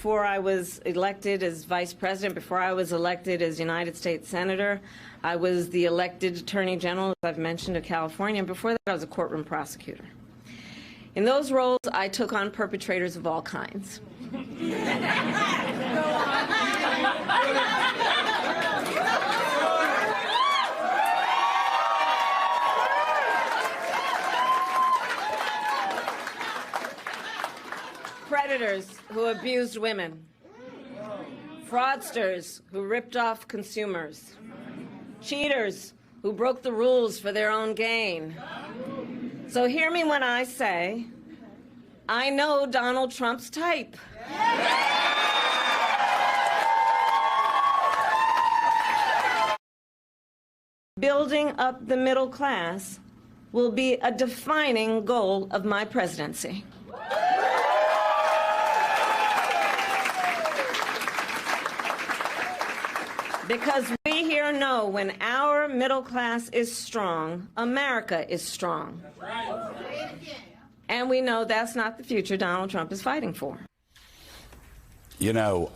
Before I was elected as vice president, before I was elected as United States Senator, I was the elected Attorney General, as I've mentioned, of California. And before that, I was a courtroom prosecutor. In those roles, I took on perpetrators of all kinds. Predators who abused women, fraudsters who ripped off consumers, cheaters who broke the rules for their own gain. So hear me when I say, I know Donald Trump's type. Building up the middle class will be a defining goal of my presidency. Because we here know when our middle class is strong, America is strong. And we know that's not the future Donald Trump is fighting for. You know,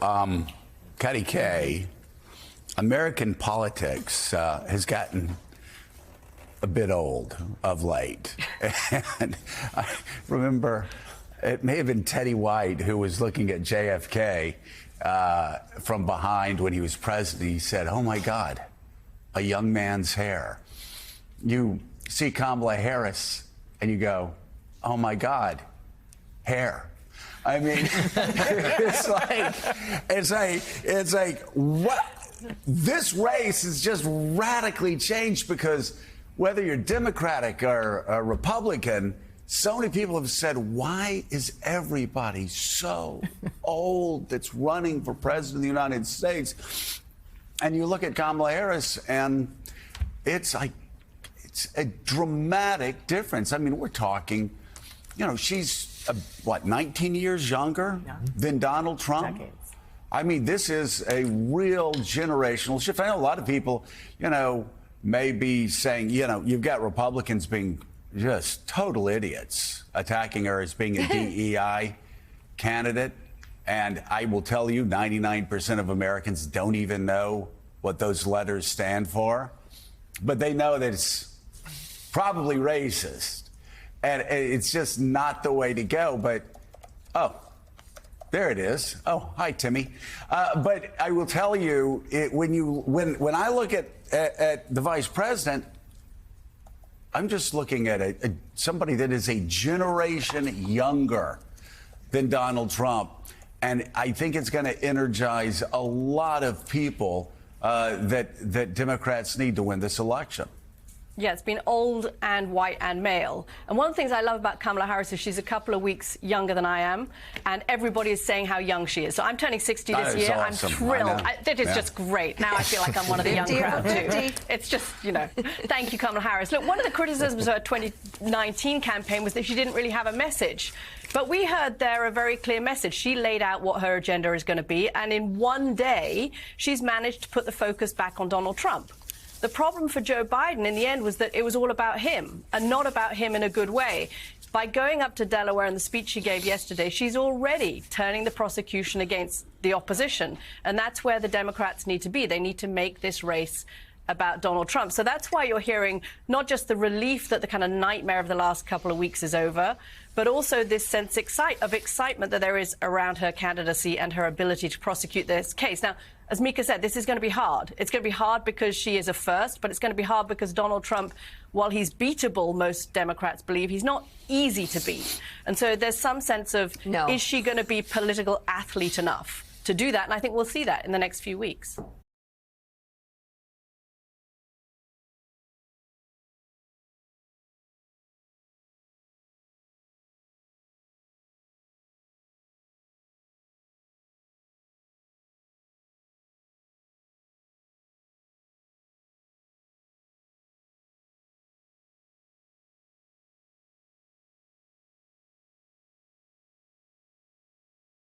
Patty Kay, American politics has gotten a bit old of late. And I remember it may have been Teddy White who was looking at JFK from behind when he was president. He said, "Oh my God, a young man's hair." You see Kamala Harris and you go, "Oh my God, hair." I mean, it's like what? This race has just radically changed because whether you're Democratic or a Republican, so many people have said, why is everybody so old that's running for president of the United States? And you look at Kamala Harris, and it's a dramatic difference. I mean, we're talking, you know, she's, 19 years younger than Donald Trump? Decades. I mean, this is a real generational shift. I know a lot of people, you know, may be saying, you know, you've got Republicans being just total idiots attacking her as being a DEI candidate. And I will tell you, 99% of Americans don't even know what those letters stand for. But they know that it's probably racist. And it's just not the way to go. But, oh, there it is. Oh, hi, Timmy. But I will tell you, when I look at the vice president, I'm just looking at somebody that is a generation younger than Donald Trump. And I think it's going to energize a lot of people that Democrats need to win this election. Yeah, it's been old and white and male. And one of the things I love about Kamala Harris is she's a couple of weeks younger than I am, and everybody is saying how young she is. So I'm turning 60 this year. Awesome. I'm thrilled. That is just great. Now I feel like I'm one of the young crowd, too. It's just, you know, thank you, Kamala Harris. Look, one of the criticisms of her 2019 campaign was that she didn't really have a message. But we heard there a very clear message. She laid out what her agenda is going to be, and in one day, she's managed to put the focus back on Donald Trump. The problem for Joe Biden in the end was that it was all about him and not about him in a good way. By going up to Delaware in the speech she gave yesterday, she's already turning the prosecution against the opposition. And that's where the Democrats need to be. They need to make this race about Donald Trump. So that's why you're hearing not just the relief that the kind of nightmare of the last couple of weeks is over, but also this sense of excitement that there is around her candidacy and her ability to prosecute this case. Now, as Mika said, this is going to be hard. It's going to be hard because she is a first, but it's going to be hard because Donald Trump, while he's beatable, most Democrats believe, he's not easy to beat. And so there's some sense of, is she going to be political athlete enough to do that? And I think we'll see that in the next few weeks.